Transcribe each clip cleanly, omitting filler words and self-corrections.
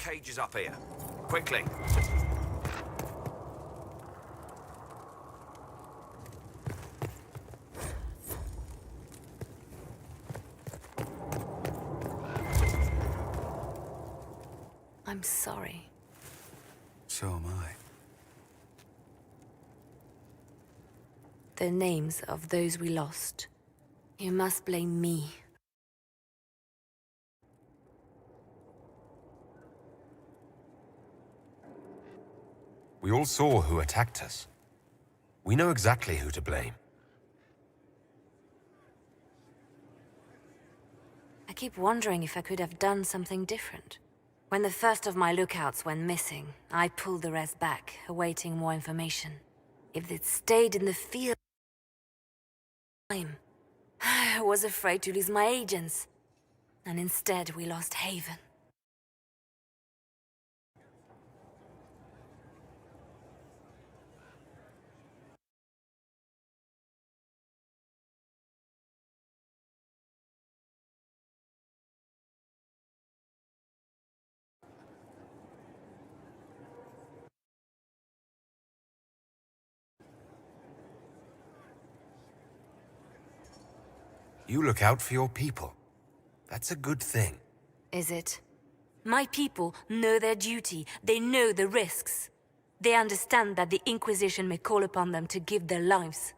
cages up here. Quickly. I'm sorry. So am I. The names of those we lost. You must blame me. We all saw who attacked us. We know exactly who to blame. I keep wondering if I could have done something different. When the first of my lookouts went missing, I pulled the rest back, awaiting more information. If they'd stayed in the field... I was afraid to lose my agents. And instead we lost Haven. You look out for your people. That's a good thing. Is it? My people know their duty. They know the risks. They understand that the Inquisition may call upon them to give their lives.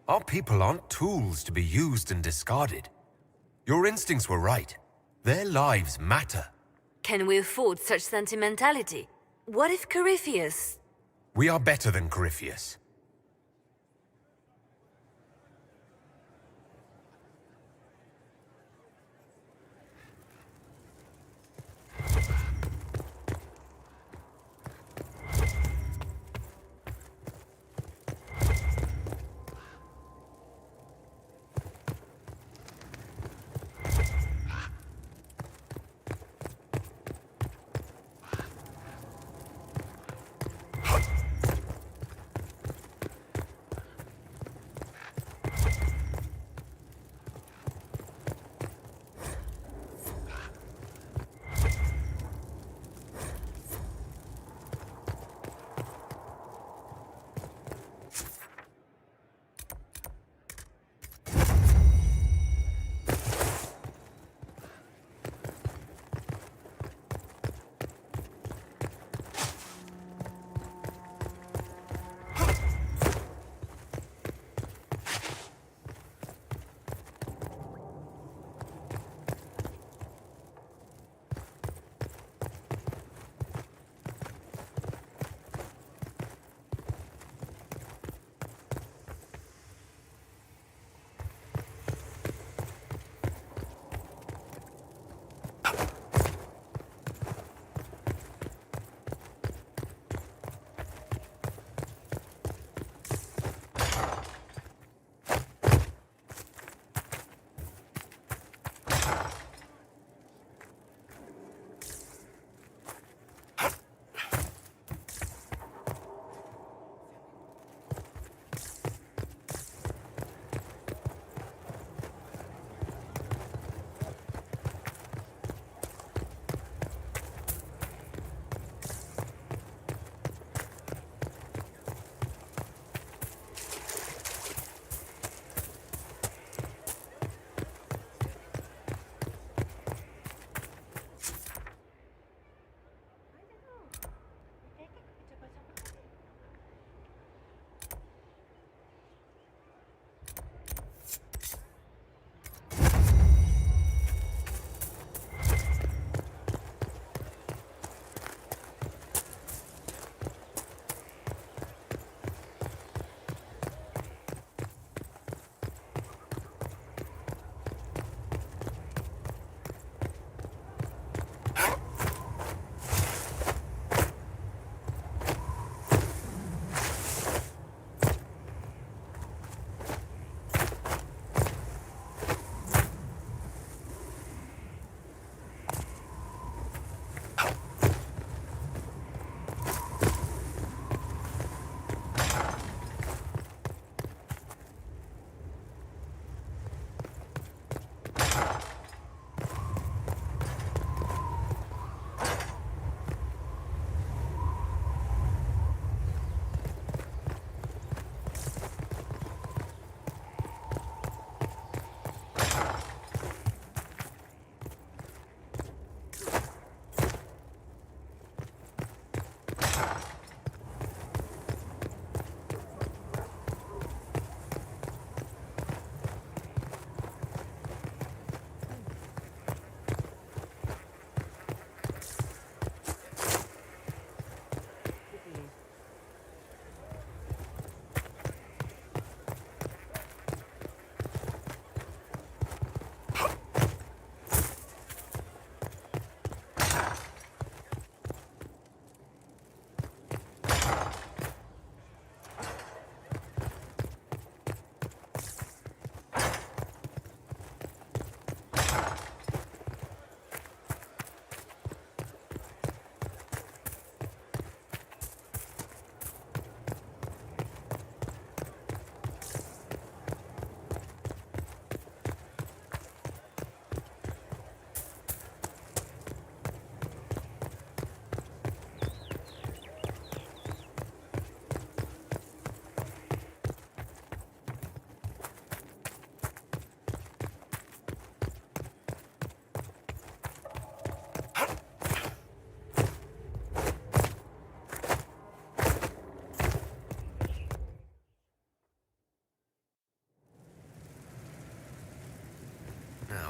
Our people aren't tools to be used and discarded. Your instincts were right. Their lives matter. Can we afford such sentimentality? What if Corypheus... We are better than Corypheus.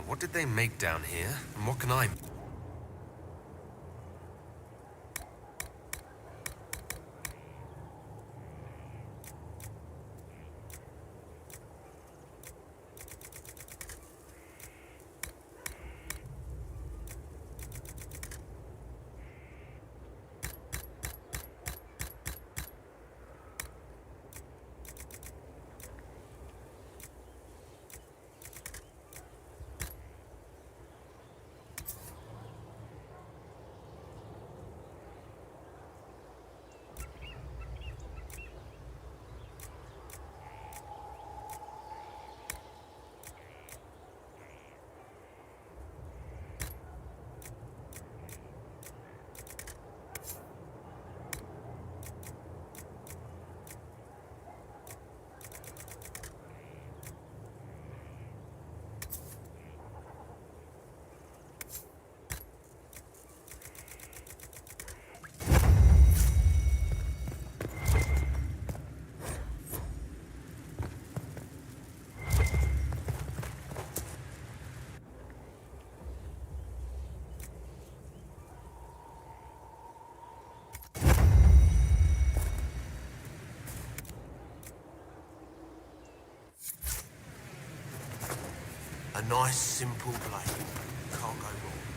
what did they make down here? And what can I... A nice, simple blade. Can't go wrong.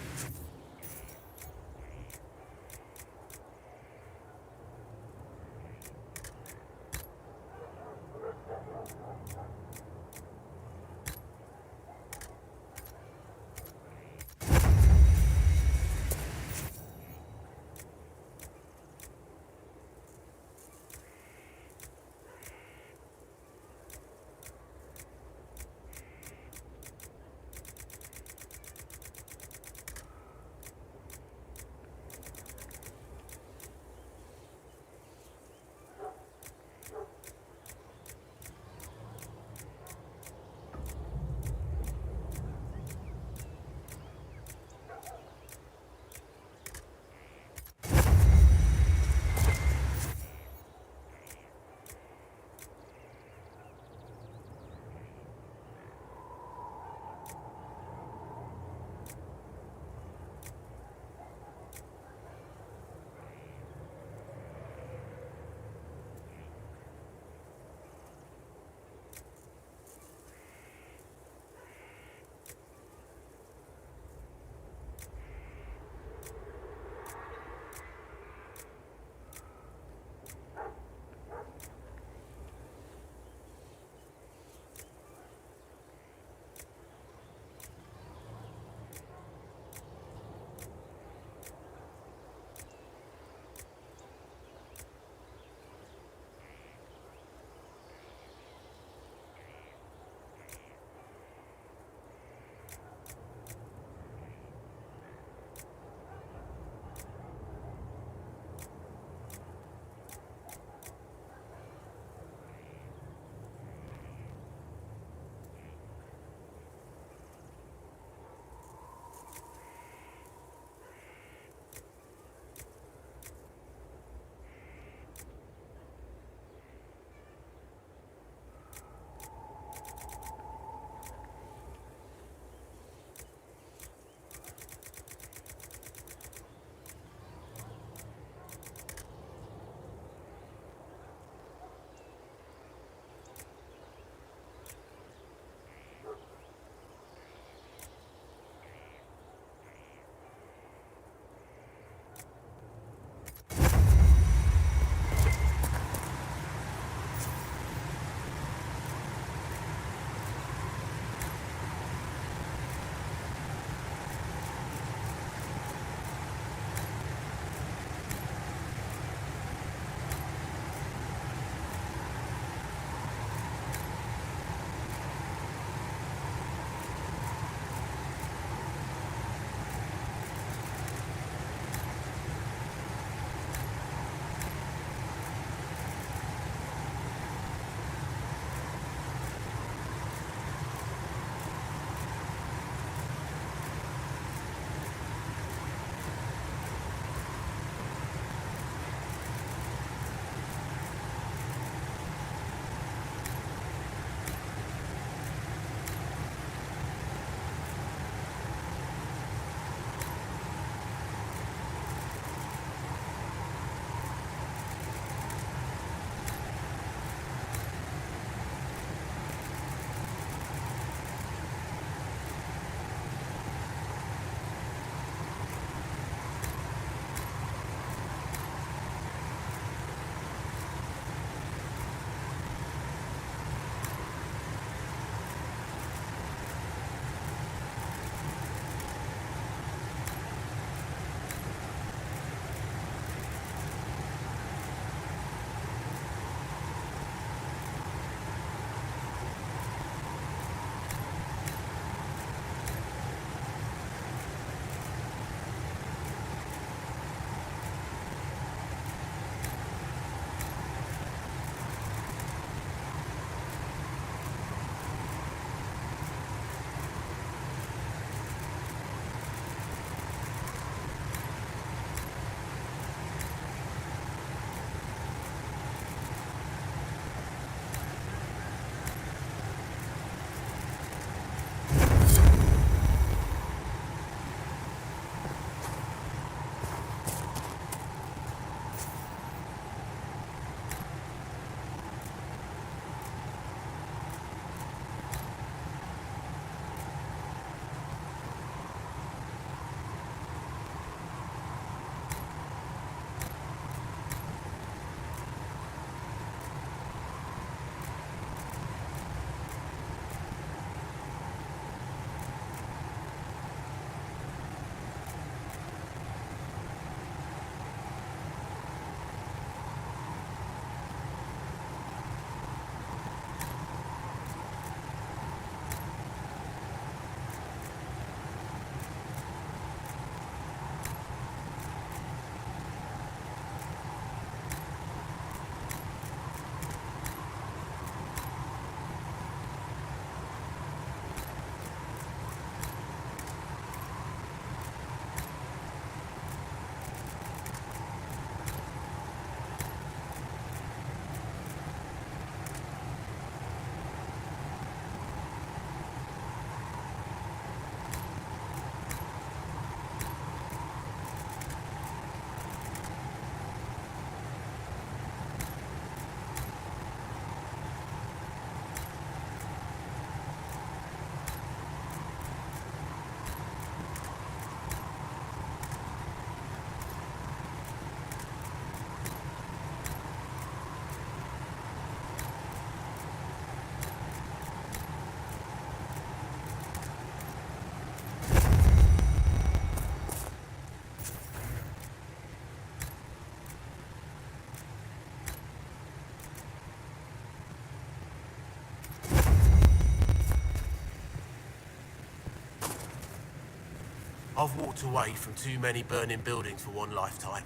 I've walked away from too many burning buildings for one lifetime.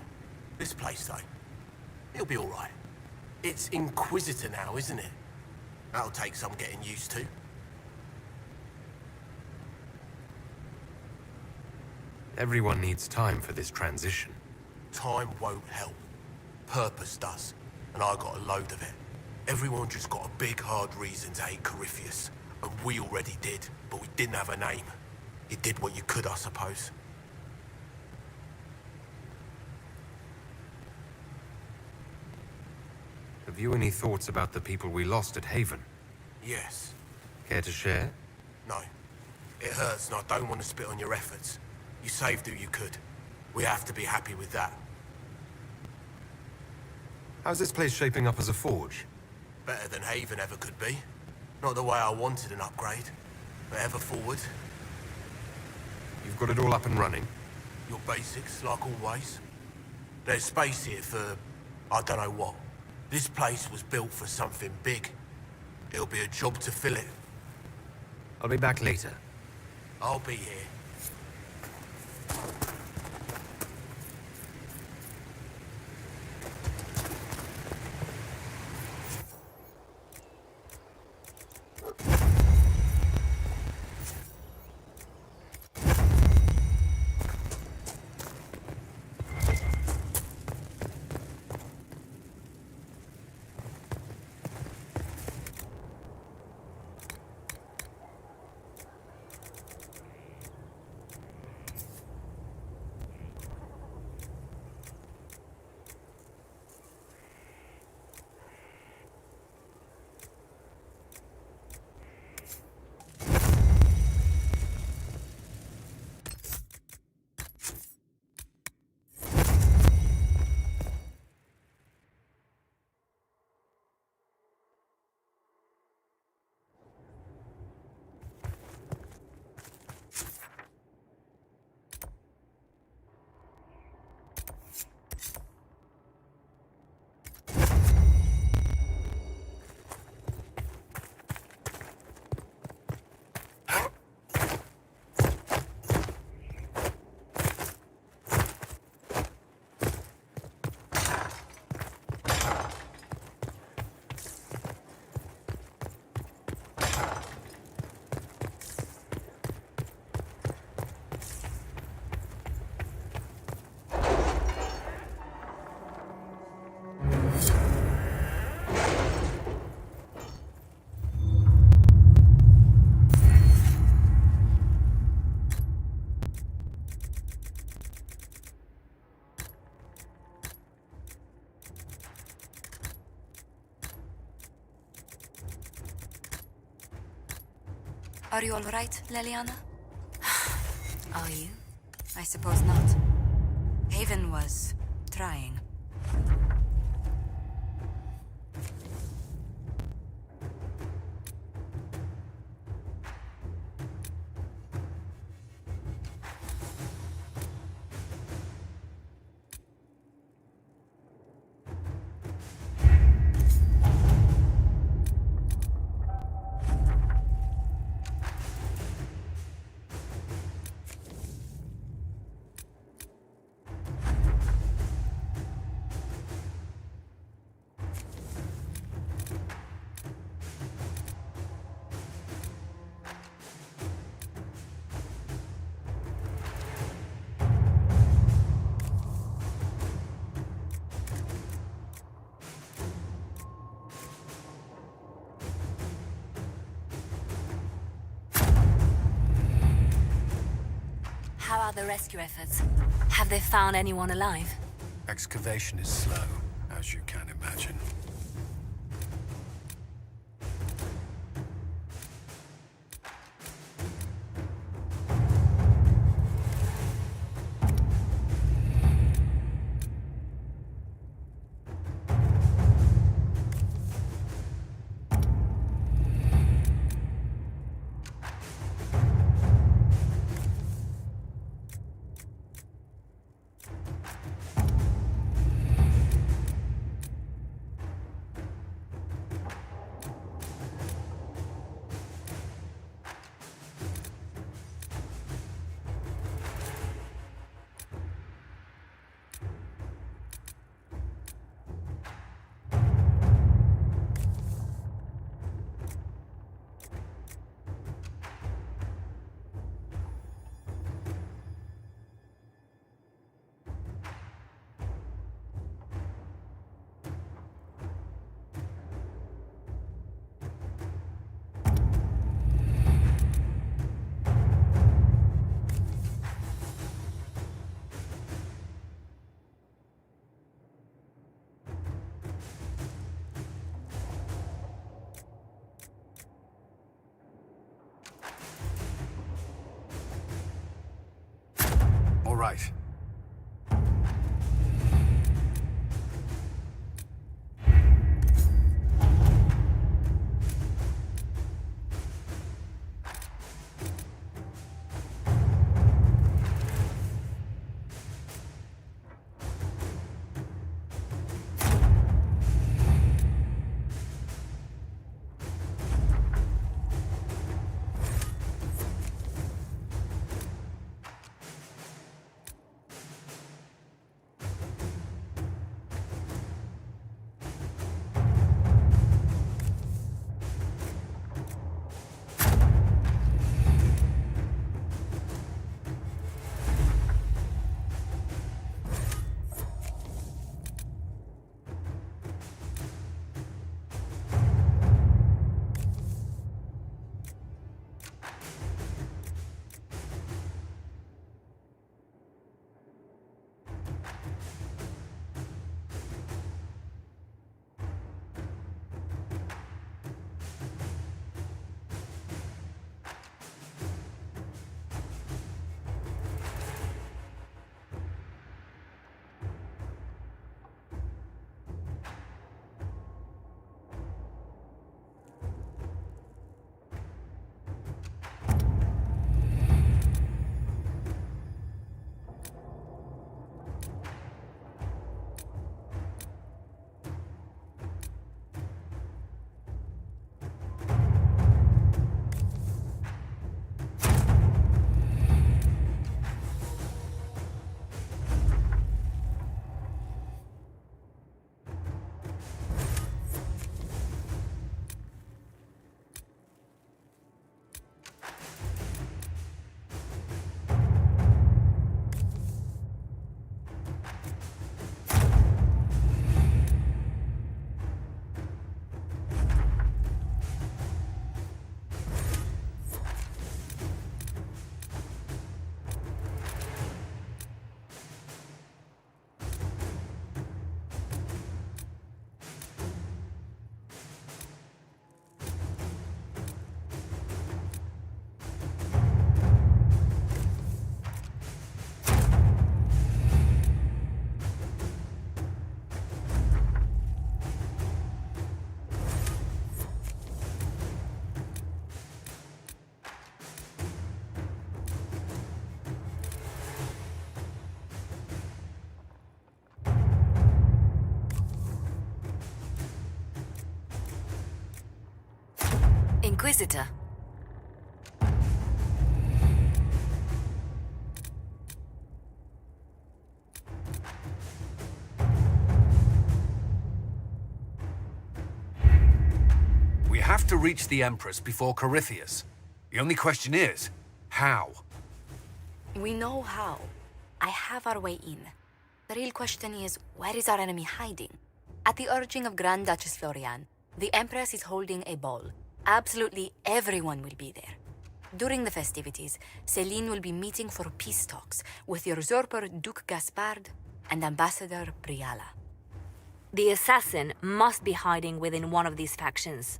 This place, though, it'll be all right. It's Inquisitor now, isn't it? That'll take some getting used to. Everyone needs time for this transition. Time won't help. Purpose does. And I got a load of it. Everyone just got a big, hard reason to hate Corypheus. And we already did, but we didn't have a name. You did what you could, I suppose. Have you any thoughts about the people we lost at Haven? Yes. Care to share? No. It hurts and I don't want to spit on your efforts. You saved who you could. We have to be happy with that. How's this place shaping up as a forge? Better than Haven ever could be. Not the way I wanted an upgrade, but ever forward. You've got it all up and running? Your basics, like always. There's space here for, I don't know what. This place was built for something big. It'll be a job to fill it. I'll be back later. I'll be here. Are you all right, Leliana? Are you? I suppose not. Haven was trying. How are the rescue efforts? Have they found anyone alive? Excavation is slow, as you can imagine. right. Inquisitor. We have to reach the Empress before Corypheus. The only question is, how? We know how. I have our way in. The real question is, where is our enemy hiding? At the urging of Grand Duchess Florian, the Empress is holding a ball. Absolutely everyone will be there. During the festivities, Celine will be meeting for peace talks with usurper Duke Gaspard and Ambassador Briala. The assassin must be hiding within one of these factions.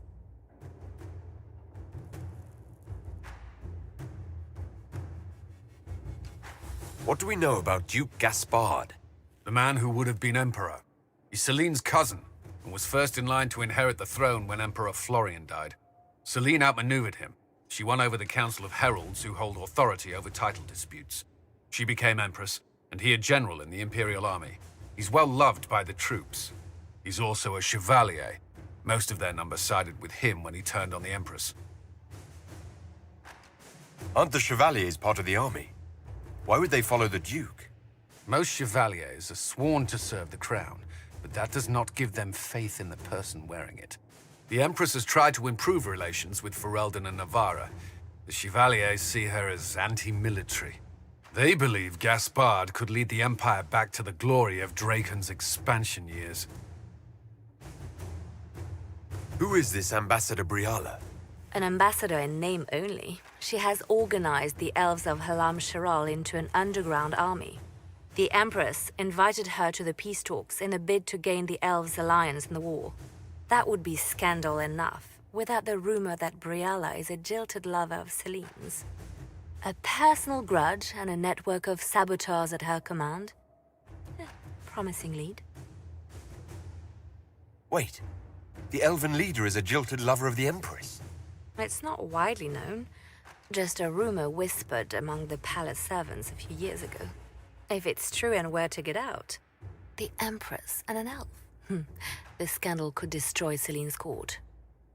What do we know about Duke Gaspard? The man who would have been Emperor. He's Celine's cousin, and was first in line to inherit the throne when Emperor Florian died. Celine outmaneuvered him. She won over the Council of Heralds who hold authority over title disputes. She became Empress, and he a general in the Imperial Army. He's well loved by the troops. He's also a Chevalier. Most of their number sided with him when he turned on the Empress. Aren't the Chevaliers part of the army? Why would they follow the Duke? Most Chevaliers are sworn to serve the crown, but that does not give them faith in the person wearing it. The Empress has tried to improve relations with Ferelden and Navarra. The Chevaliers see her as anti-military. They believe Gaspard could lead the Empire back to the glory of Draken's expansion years. Who is this Ambassador Briala? An ambassador in name only, she has organized the elves of Halam Sharal into an underground army. The Empress invited her to the peace talks in a bid to gain the elves' alliance in the war. That would be scandal enough, without the rumor that Briala is a jilted lover of Celine's. A personal grudge and a network of saboteurs at her command. Promising lead. Wait, the elven leader is a jilted lover of the Empress. It's not widely known. Just a rumor whispered among the palace servants a few years ago. If it's true and were to get out, the Empress and an elf. The scandal could destroy Celine's court.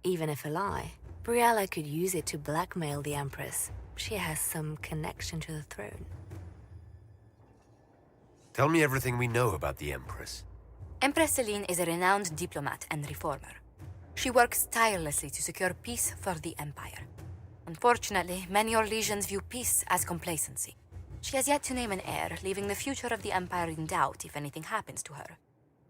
Even if a lie, Briella could use it to blackmail the Empress. She has some connection to the throne. Tell me everything we know about the Empress. Empress Celine is a renowned diplomat and reformer. She works tirelessly to secure peace for the Empire. Unfortunately, many Orlesians view peace as complacency. She has yet to name an heir, leaving the future of the Empire in doubt if anything happens to her.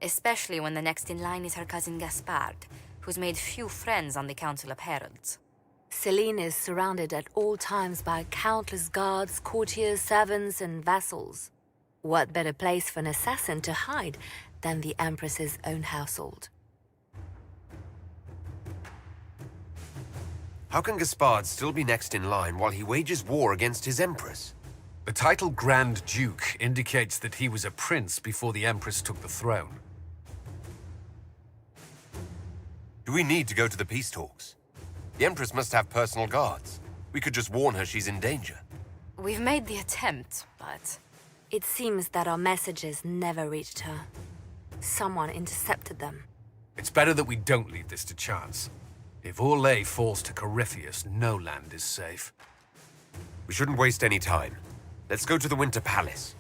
Especially when the next in line is her cousin Gaspard, who's made few friends on the Council of Heralds. Celine is surrounded at all times by countless guards, courtiers, servants, and vassals. What better place for an assassin to hide than the Empress's own household? How can Gaspard still be next in line while he wages war against his Empress? The title Grand Duke indicates that he was a prince before the Empress took the throne. Do we need to go to the peace talks? The Empress must have personal guards. We could just warn her she's in danger. We've made the attempt, but... It seems that our messages never reached her. Someone intercepted them. It's better that we don't leave this to chance. If Orlais falls to Corypheus, no land is safe. We shouldn't waste any time. Let's go to the Winter Palace.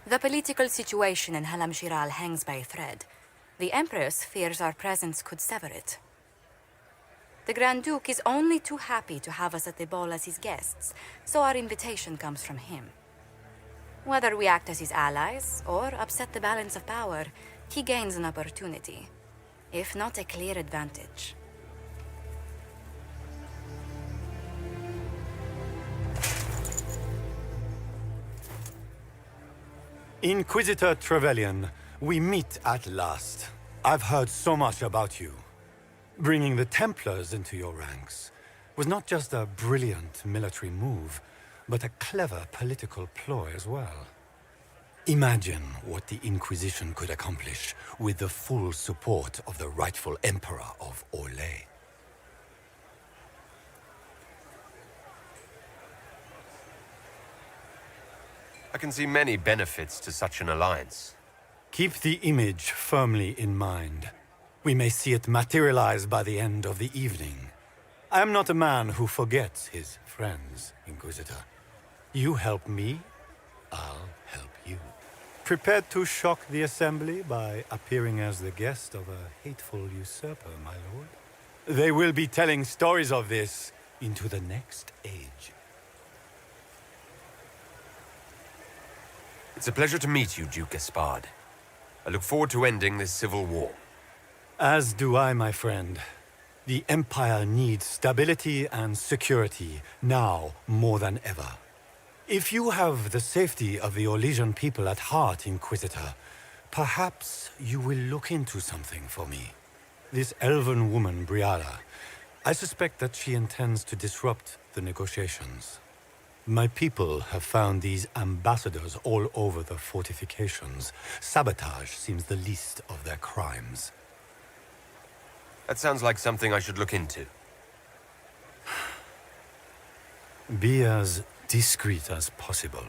The political situation in Halam Shiral hangs by a thread. The Empress fears our presence could sever it. The Grand Duke is only too happy to have us at the ball as his guests, so our invitation comes from him. Whether we act as his allies or upset the balance of power, he gains an opportunity, if not a clear advantage. Inquisitor Trevelyan, we meet at last. I've heard so much about you. Bringing the Templars into your ranks was not just a brilliant military move, but a clever political ploy as well. Imagine what the Inquisition could accomplish with the full support of the rightful Emperor of Orlais. I can see many benefits to such an alliance. Keep the image firmly in mind. We may see it materialize by the end of the evening. I am not a man who forgets his friends, Inquisitor. You help me, I'll help you. Prepared to shock the Assembly by appearing as the guest of a hateful usurper, my lord? They will be telling stories of this into the next age. It's a pleasure to meet you, Duke Gaspard. I look forward to ending this civil war. As do I, my friend. The Empire needs stability and security, now more than ever. If you have the safety of the Orlesian people at heart, Inquisitor, perhaps you will look into something for me. This elven woman, Briella, I suspect that she intends to disrupt the negotiations. My people have found these ambassadors all over the fortifications. Sabotage seems the least of their crimes. That sounds like something I should look into. Be as discreet as possible.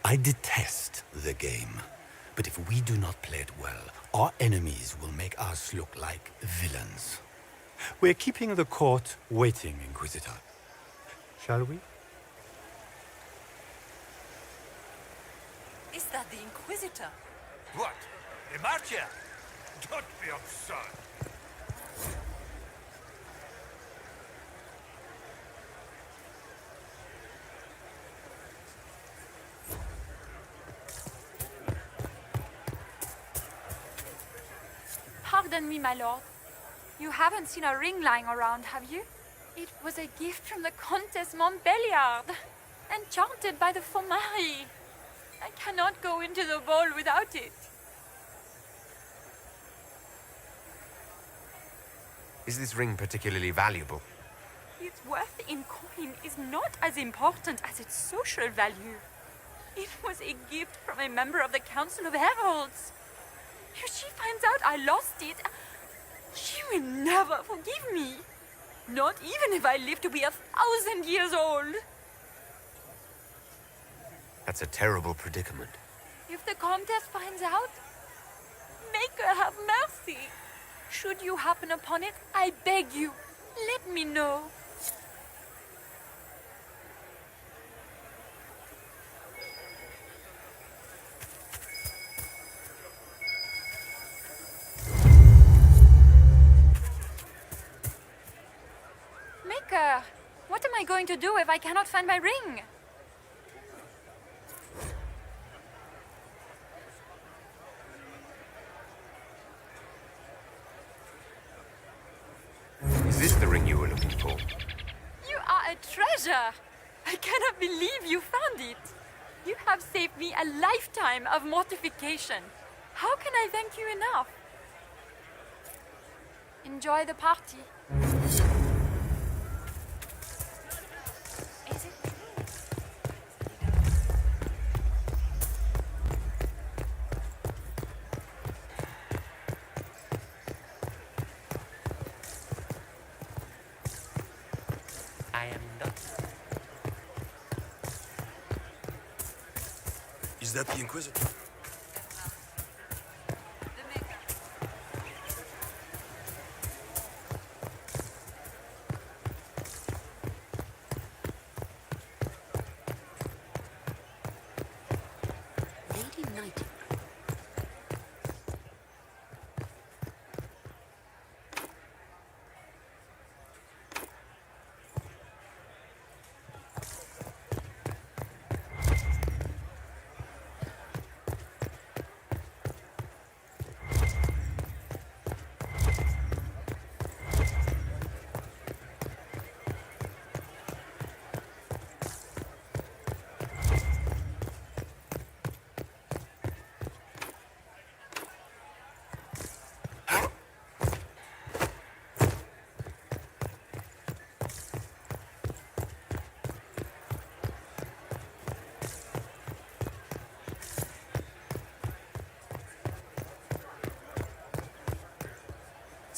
I detest the game, But if we do not play it well, our enemies will make us look like villains. We're keeping the court waiting, Inquisitor. Shall we? Is that the Inquisitor? What? Emartia? Don't be absurd. Pardon me, my lord. You haven't seen a ring lying around, have you? It was a gift from the Countess Montbelliard, enchanted by the Fomari. I cannot go into the ball without it. Is this ring particularly valuable? Its worth in coin is not as important as its social value. It was a gift from a member of the Council of Heralds. If she finds out I lost it, she will never forgive me. Not even if I live to be 1,000 years old. That's a terrible predicament. If the Comtesse finds out, make her have mercy. Should you happen upon it, I beg you, let me know. Maker, what am I going to do if I cannot find my ring? Is this the ring you were looking for? You are a treasure! I cannot believe you found it. You have saved me a lifetime of mortification. How can I thank you enough? Enjoy the party. Is it I am not. Is that the Inquisitor? Lady Nightingale.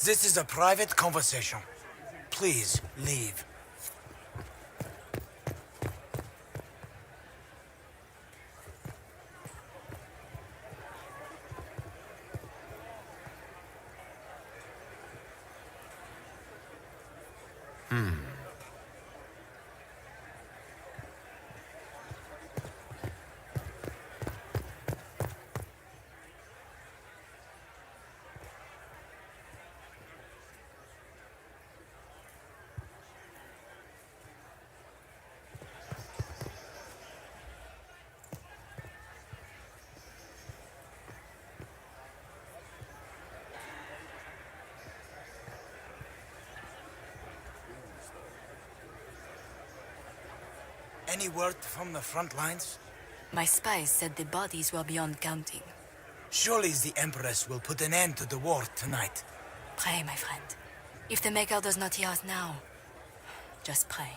This is a private conversation. Please, leave. Any word from the front lines? My spies said the bodies were beyond counting. Surely the Empress will put an end to the war tonight. Pray, my friend. If the Maker does not hear us now, just pray.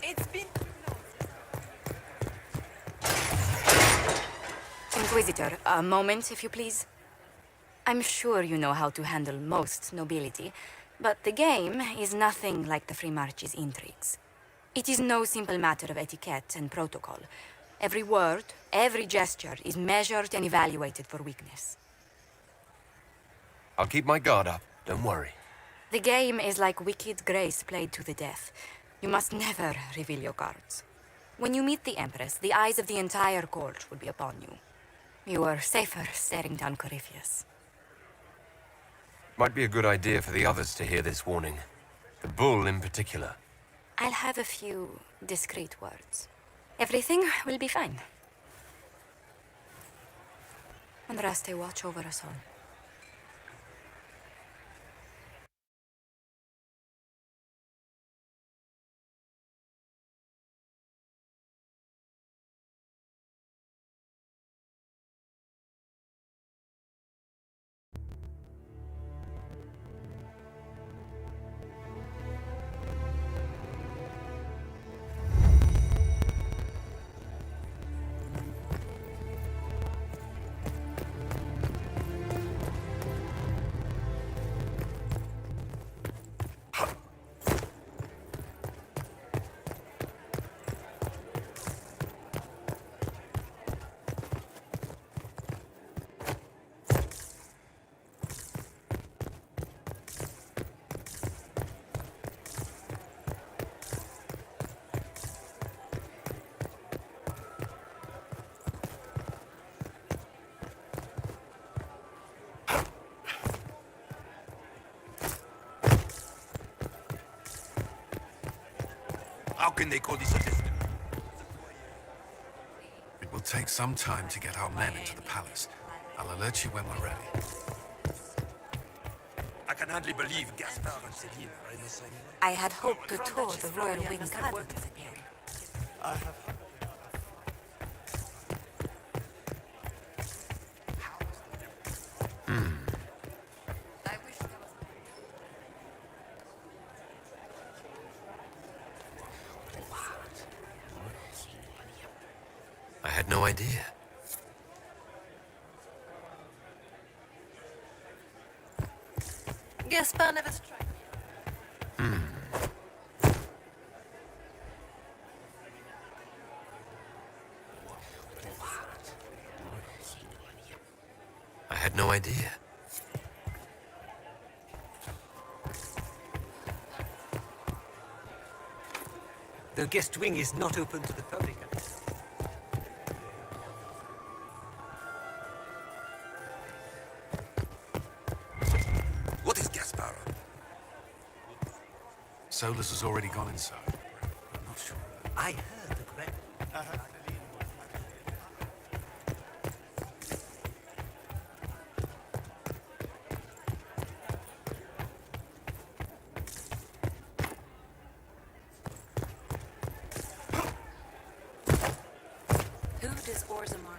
It's been Inquisitor, a moment, if you please. I'm sure you know how to handle most nobility, but the game is nothing like the Free March's intrigues. It is no simple matter of etiquette and protocol. Every word, every gesture is measured and evaluated for weakness. I'll keep my guard up, don't worry. The game is like Wicked Grace played to the death. You must never reveal your cards. When you meet the Empress, the eyes of the entire court will be upon you. You are safer staring down Corypheus. Might be a good idea for the others to hear this warning. The bull in particular. I'll have a few discreet words. Everything will be fine. Andraste, watch over us all. How can they call this a system? It will take some time to get our men into the palace. I'll alert you when we're ready. I can hardly believe Gaspard and Celine are in the same room. I had hoped to tour the royal wing gardens again. I had no idea. Gaspard never struck. I had no idea. The guest wing is not open to the public. What is Gaspard? Solus has already gone inside. I'm not sure. I heard the correct. Who does Orzammar?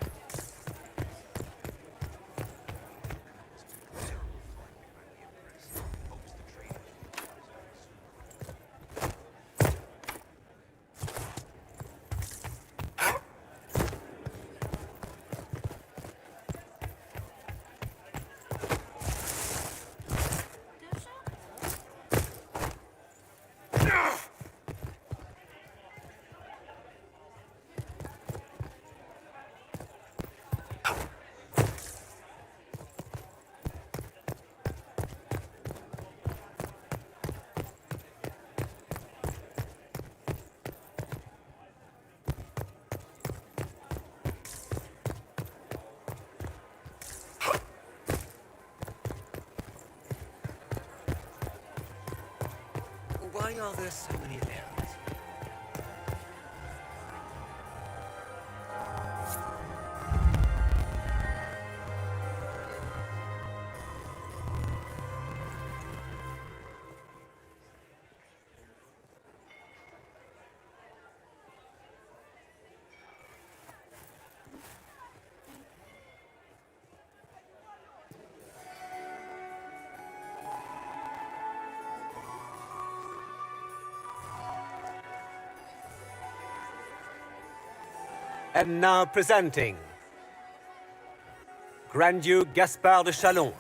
Why are there so many errands? And now presenting Grand Duke Gaspard de Chalon,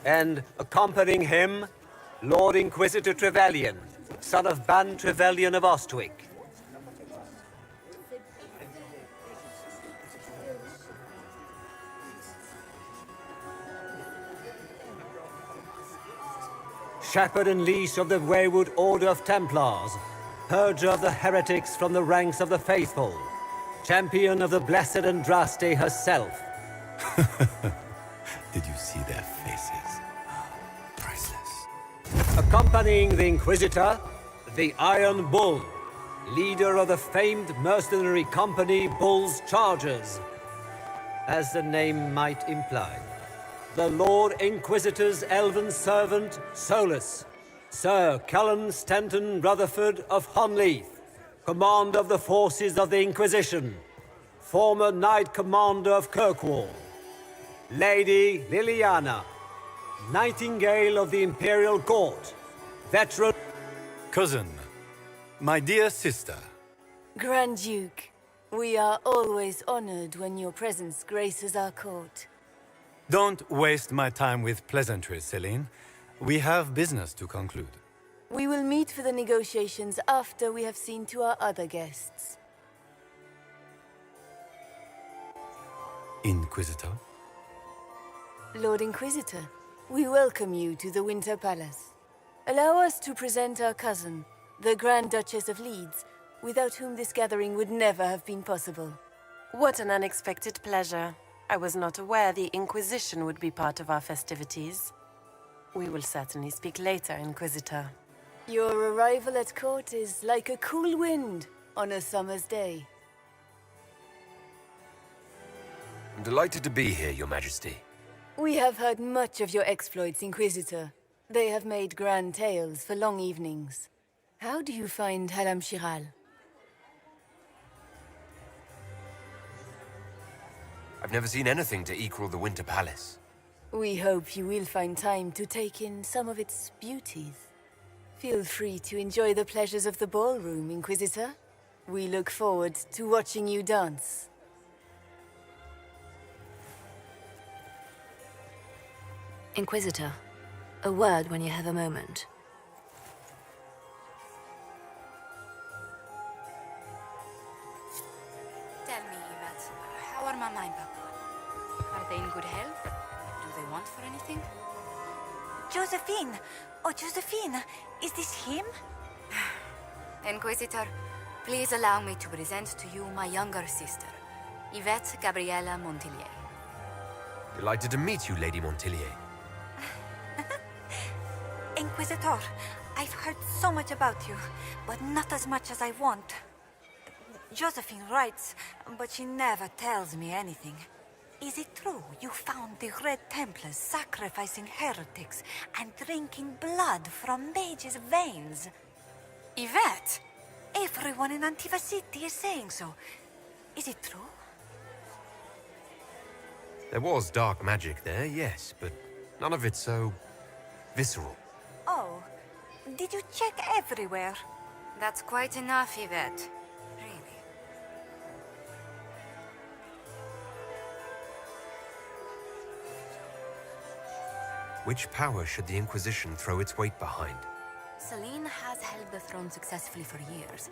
and accompanying him, Lord Inquisitor Trevelyan, son of Ban Trevelyan of Ostwick. Shepherd and leash of the Wayward Order of Templars, purger of the heretics from the ranks of the faithful, champion of the Blessed Andraste herself. Did you see their faces? Priceless. Accompanying the Inquisitor, the Iron Bull, leader of the famed mercenary company Bull's Chargers. As the name might imply, the Lord Inquisitor's elven servant, Solus, Sir Cullen Stanton Rutherford of Honleith, commander of the forces of the Inquisition, former Knight Commander of Kirkwall, Lady Liliana, Nightingale of the Imperial Court, veteran... Cousin, my dear sister. Grand Duke, we are always honored when your presence graces our court. Don't waste my time with pleasantries, Celine. We have business to conclude. We will meet for the negotiations after we have seen to our other guests. Inquisitor? Lord Inquisitor, we welcome you to the Winter Palace. Allow us to present our cousin, the Grand Duchess of Leeds, without whom this gathering would never have been possible. What an unexpected pleasure. I was not aware the Inquisition would be part of our festivities. We will certainly speak later, Inquisitor. Your arrival at court is like a cool wind on a summer's day. I'm delighted to be here, Your Majesty. We have heard much of your exploits, Inquisitor. They have made grand tales for long evenings. How do you find Halam Shiral? I've never seen anything to equal the Winter Palace. We hope you will find time to take in some of its beauties. Feel free to enjoy the pleasures of the ballroom, Inquisitor. We look forward to watching you dance. Inquisitor, a word when you have a moment. Tell me, Yvette, how are Mama and Papa? Are they in good health? Do they want for anything? Josephine! Oh, Josephine! Is this him? Inquisitor, please allow me to present to you my younger sister, Yvette Gabriella Montillier. Delighted to meet you, Lady Montillier. Inquisitor, I've heard so much about you, but not as much as I want. Josephine writes, but she never tells me anything. Is it true you found the Red Templars sacrificing heretics and drinking blood from mages' veins? Yvette! Everyone in Antiva City is saying so. Is it true? There was dark magic there, yes, but none of it so visceral. Oh, did you check everywhere? That's quite enough, Yvette. Really. Which power should the Inquisition throw its weight behind? Celine has held the throne successfully for years.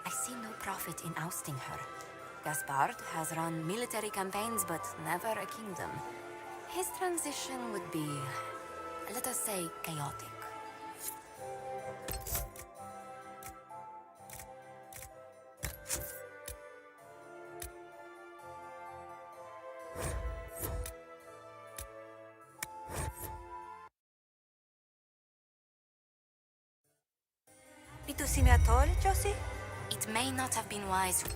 I see no profit in ousting her. Gaspard has run military campaigns, but never a kingdom. His transition would be, let us say, chaotic. Did you see me at all, Josie? It may not have been wise to...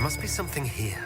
must be something here.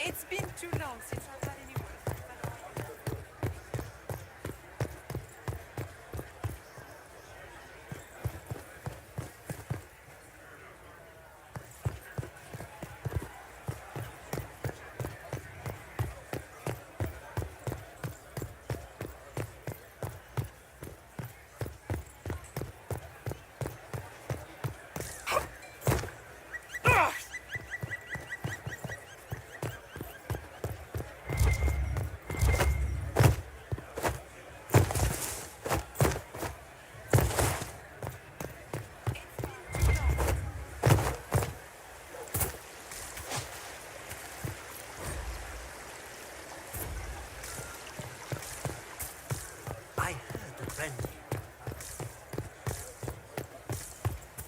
It's been too long since I've had any work.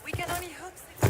We can only hope that...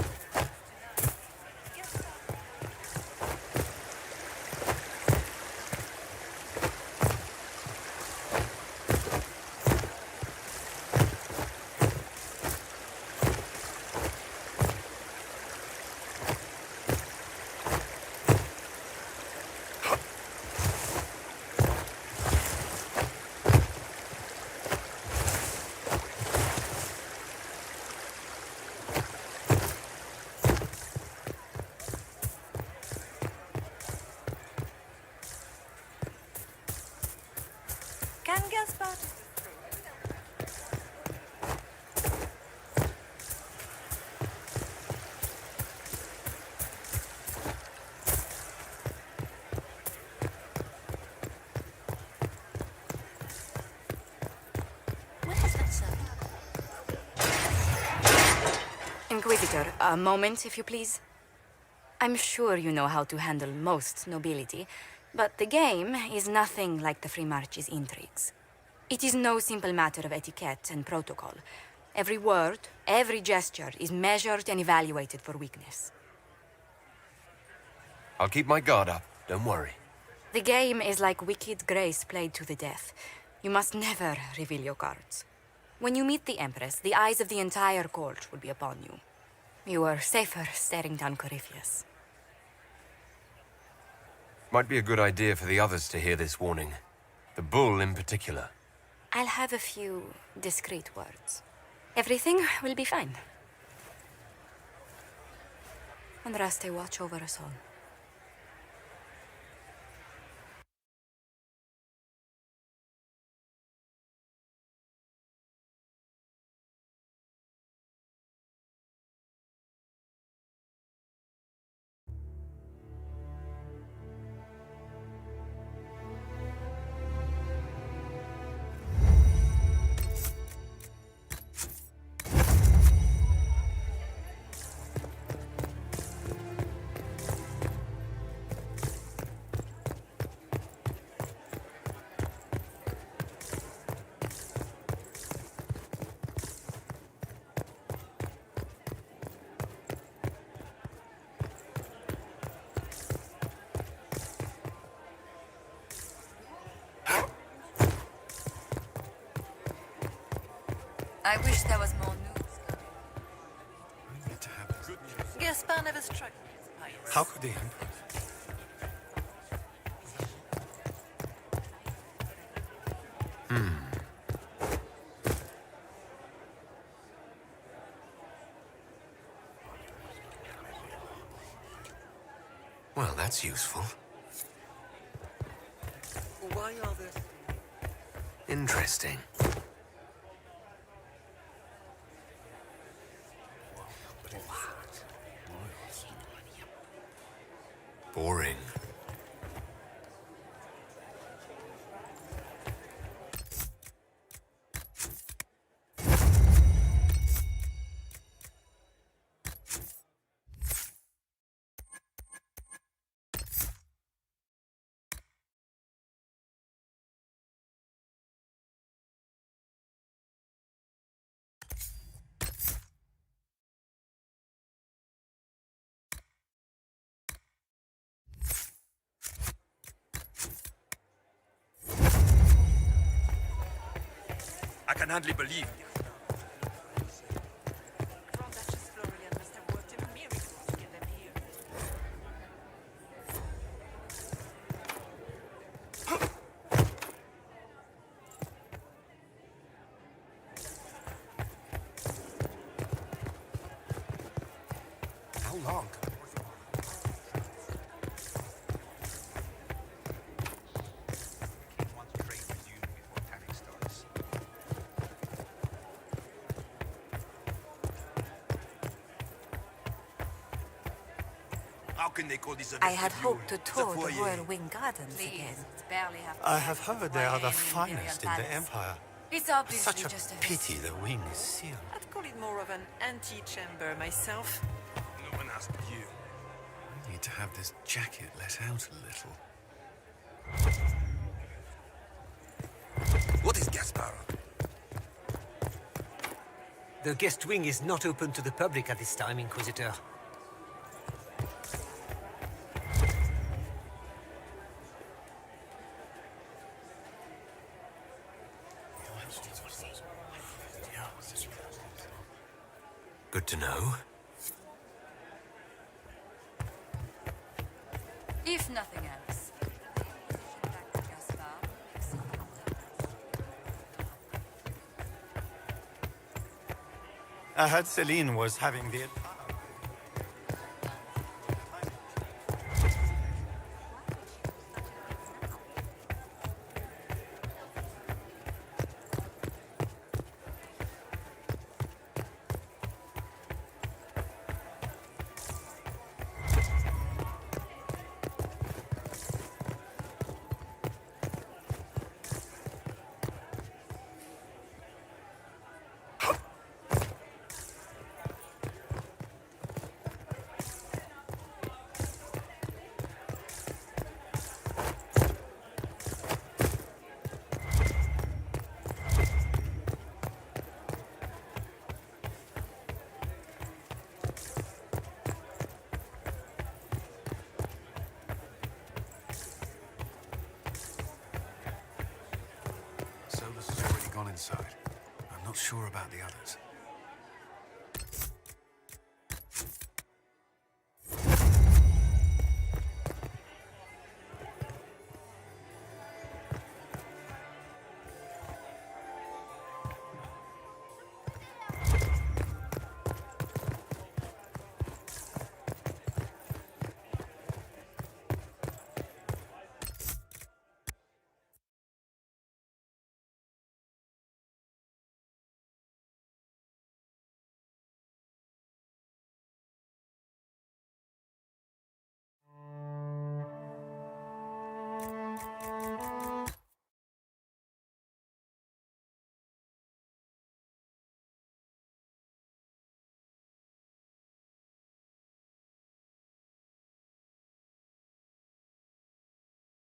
Can Gaspard... Inquisitor, a moment, if you please. I'm sure you know how to handle most nobility, but the game is nothing like the Free March's intrigues. It is no simple matter of etiquette and protocol. Every word, every gesture is measured and evaluated for weakness. I'll keep my guard up, don't worry. The game is like Wicked Grace played to the death. You must never reveal your cards. When you meet the Empress, the eyes of the entire court will be upon you. You are safer staring down Corypheus. Might be a good idea for the others to hear this warning. The bull in particular. I'll have a few discreet words. Everything will be fine. And Raste watch over us all. I wish there was more news. I need to have good news. Gaspar never struck. How could the Emperor? Well, that's useful. Why are there... Interesting. Boring. I can hardly believe. How long? How can they call this a I had vestibule? hoped to It's a tour the foyer. Royal Wing Gardens again. I have heard they are the finest in the Empire. It's obviously Such a just a pity the wing is sealed. I'd call it more of an antechamber myself. No one asked you. I need to have this jacket let out a little. What is Gaspar? The guest wing is not open to the public at this time, Inquisitor. Good to know. If nothing else. I heard Celine was having the... Solus has already gone inside. I'm not sure about the others.